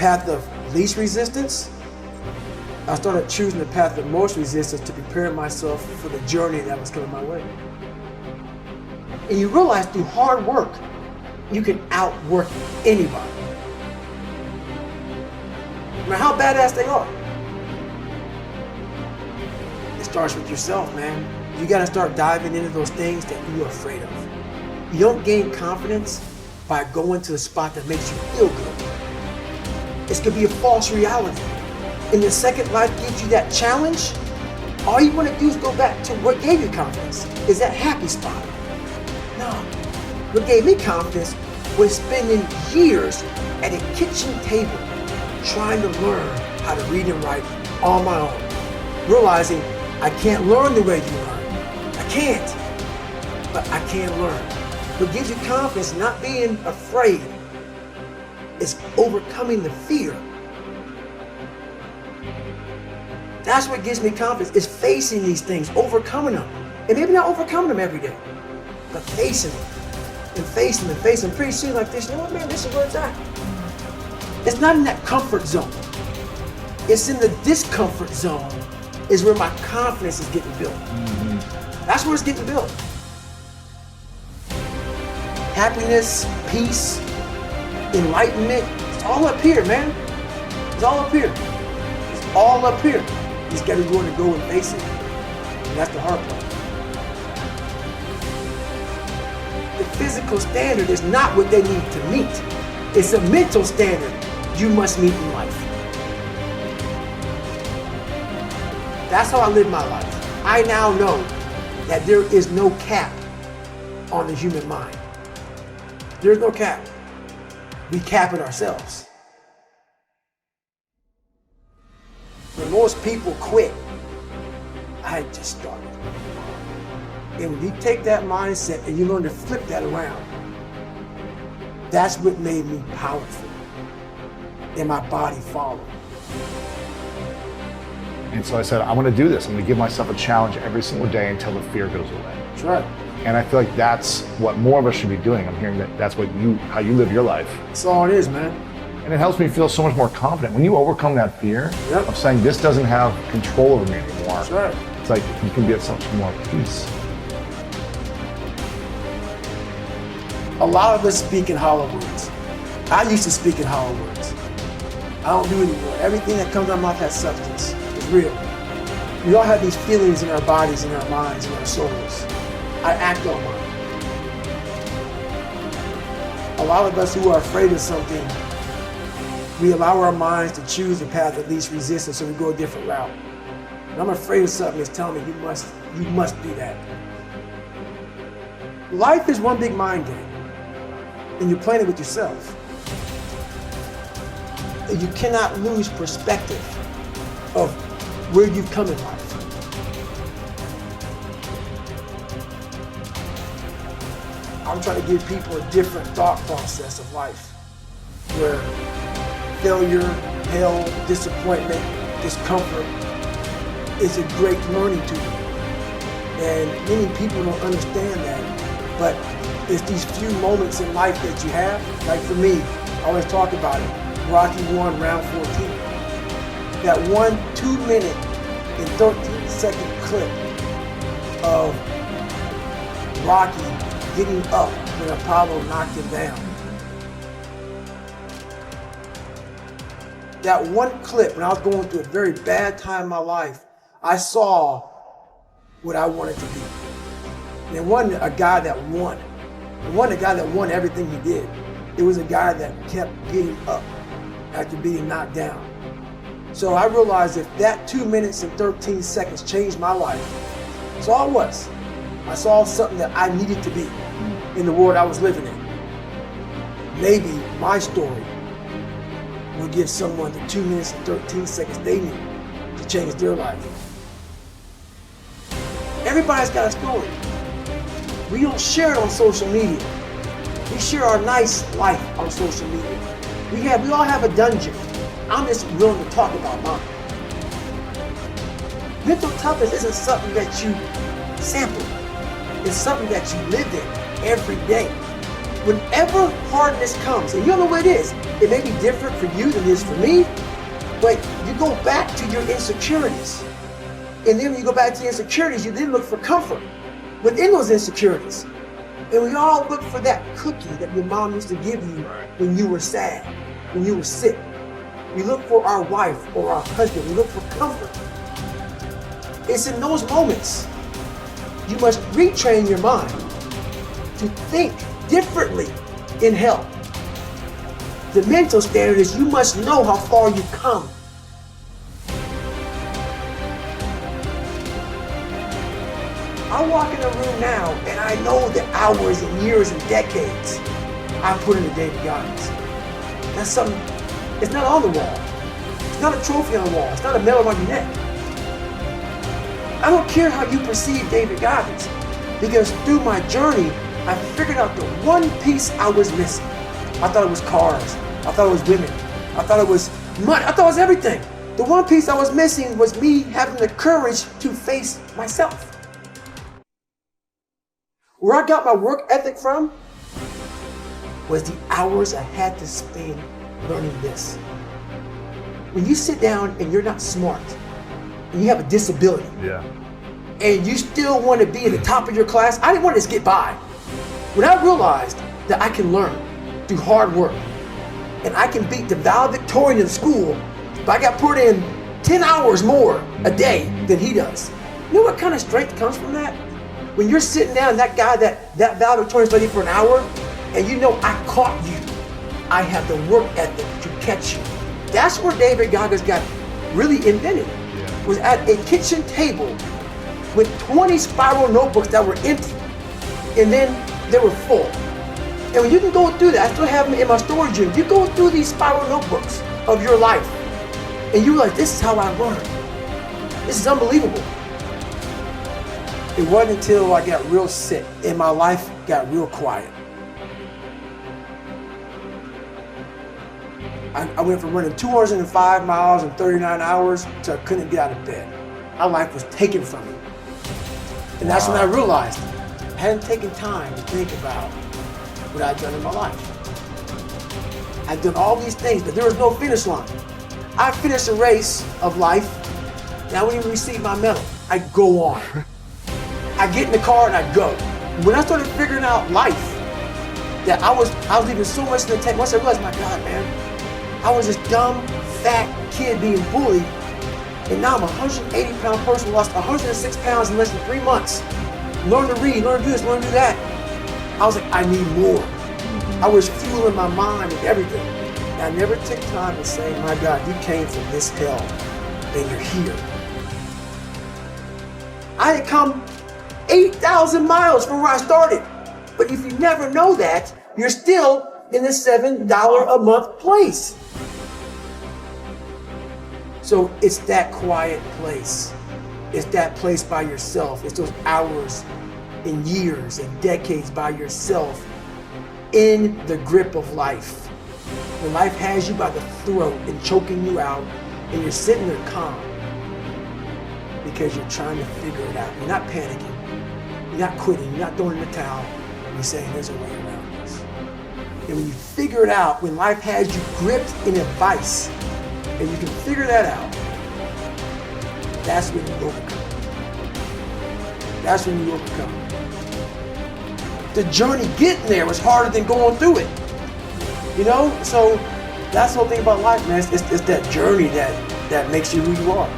path of least resistance, I started choosing the path of most resistance to prepare myself for the journey that was coming my way. And you realize through hard work, you can outwork anybody. No matter how badass they are. It starts with yourself, man. You gotta start diving into those things that you're afraid of. You don't gain confidence by going to a spot that makes you feel good. It's gonna be a false reality. And the second life gives you that challenge, all you wanna do is go back to what gave you confidence, is that happy spot. No, what gave me confidence was spending years at a kitchen table trying to learn how to read and write on my own. Realizing I can't learn the way you learn. I can't, but I can learn. What gives you confidence, not being afraid, is overcoming the fear. That's what gives me confidence, is facing these things, overcoming them. And maybe not overcoming them every day, but facing them. And facing them, facing them. Pretty soon like this, you know what, man, this is where it's at. It's not in that comfort zone. It's in the discomfort zone is where my confidence is getting built. That's where it's getting built. Happiness, peace, enlightenment, it's all up here, man. It's all up here. It's all up here. You just gotta go and face it. And that's the hard part. The physical standard is not what they need to meet. It's a mental standard you must meet in life. That's how I live my life. I now know that there is no cap on the human mind. There's no cap. We cap it ourselves. When most people quit, I just started. And when you take that mindset and you learn to flip that around, that's what made me powerful. And my body followed. And so I said, I'm gonna do this. I'm gonna give myself a challenge every single day until the fear goes away. That's right. And I feel like that's what more of us should be doing. I'm hearing that that's how you live your life. That's all it is, man. And it helps me feel so much more confident. When you overcome that fear of saying this doesn't have control over me anymore. That's right. It's like you can be at such more peace. A lot of us speak in hollow words. I used to speak in hollow words. I don't do it anymore. Everything that comes out of my mouth has substance. It's real. We all have these feelings in our bodies, in our minds, in our souls. I act on mine. A lot of us who are afraid of something, we allow our minds to choose the path of least resistance, so we go a different route. And I'm afraid of something that's telling me you must do that. Life is one big mind game, and you're playing it with yourself. And you cannot lose perspective of where you've come in life. I'm trying to give people a different thought process of life, where failure, hell, disappointment, discomfort is a great learning tool. And many people don't understand that, but it's these few moments in life that you have. Like for me, I always talk about it, Rocky 1, round 14. That 1 2-minute and 13-second clip of Rocky getting up when Apollo knocked him down. That one clip, when I was going through a very bad time in my life, I saw what I wanted to be. And it wasn't a guy that won. It wasn't a guy that won everything he did. It was a guy that kept getting up after being knocked down. So I realized if that 2 minutes and 13 seconds changed my life, that's all it was. I saw something that I needed to be in the world I was living in. Maybe my story will give someone the 2 minutes and 13 seconds they need to change their life. Everybody's got a story. We don't share it on social media. We share our nice life on social media. We all have a dungeon. I'm just willing to talk about mine. Mental toughness isn't something that you sample. It's something that you live in every day. Whenever hardness comes, and you don't know what it is, it may be different for you than it is for me, but you go back to your insecurities. And then when you go back to your insecurities, you then look for comfort within those insecurities. And we all look for that cookie that your mom used to give you when you were sad, when you were sick. We look for our wife or our husband. We look for comfort. It's in those moments you must retrain your mind to think differently in hell. The mental standard is you must know how far you've come. I walk in a room now and I know the hours and years and decades I put into David Goggins. That's something, it's not on the wall. It's not a trophy on the wall. It's not a medal on your neck. I don't care how you perceive David Goggins, because through my journey, I figured out the one piece I was missing. I thought it was cars. I thought it was women. I thought it was money. I thought it was everything. The one piece I was missing was me having the courage to face myself. Where I got my work ethic from was the hours I had to spend learning this. When you sit down and you're not smart, and you have a disability, and you still want to be at the top of your class, I didn't want to just get by. When I realized that I can learn through hard work, and I can beat the valedictorian in school, but I got put in 10 hours more a day than he does. You know what kind of strength comes from that? When you're sitting down, that guy, that valedictorian studied for an hour, and you know I caught you. I have the work ethic to catch you. That's where David Goggins got really invented. Was at a kitchen table with 20 spiral notebooks that were empty, and then they were full. And when you can go through that, I still have them in my storage unit. You go through these spiral notebooks of your life, and you're like, this is how I learned. This is unbelievable. It wasn't until I got real sick and my life got real quiet. I went from running 205 miles in 39 hours to I couldn't get out of bed. My life was taken from me. And that's when I realized I hadn't taken time to think about what I'd done in my life. I'd done all these things, but there was no finish line. I finished a race of life, and I wouldn't even receive my medal. I go on. I get in the car and I go. When I started figuring out life, that I was leaving so much in the tank. Once I realized, my God, man, I was this dumb, fat kid being bullied, and now I'm a 180-pound person, lost 106 pounds in less than 3 months. Learn to read, learn to do this, learn to do that. I was like, I need more. I was fueling my mind and everything. And I never took time to say, my God, you came from this hell, and you're here. I had come 8,000 miles from where I started. But if you never know that, you're still in the $7 a month place. So it's that quiet place. It's that place by yourself. It's those hours and years and decades by yourself in the grip of life. When life has you by the throat and choking you out, and you're sitting there calm because you're trying to figure it out. You're not panicking. You're not quitting. You're not throwing in the towel. You're saying there's a way around this. And when you figure it out, when life has you gripped in a vice, and you can figure that out, that's when you overcome. That's when you overcome. The journey getting there was harder than going through it. You know? So that's the whole thing about life, man. It's that journey that makes you who you are.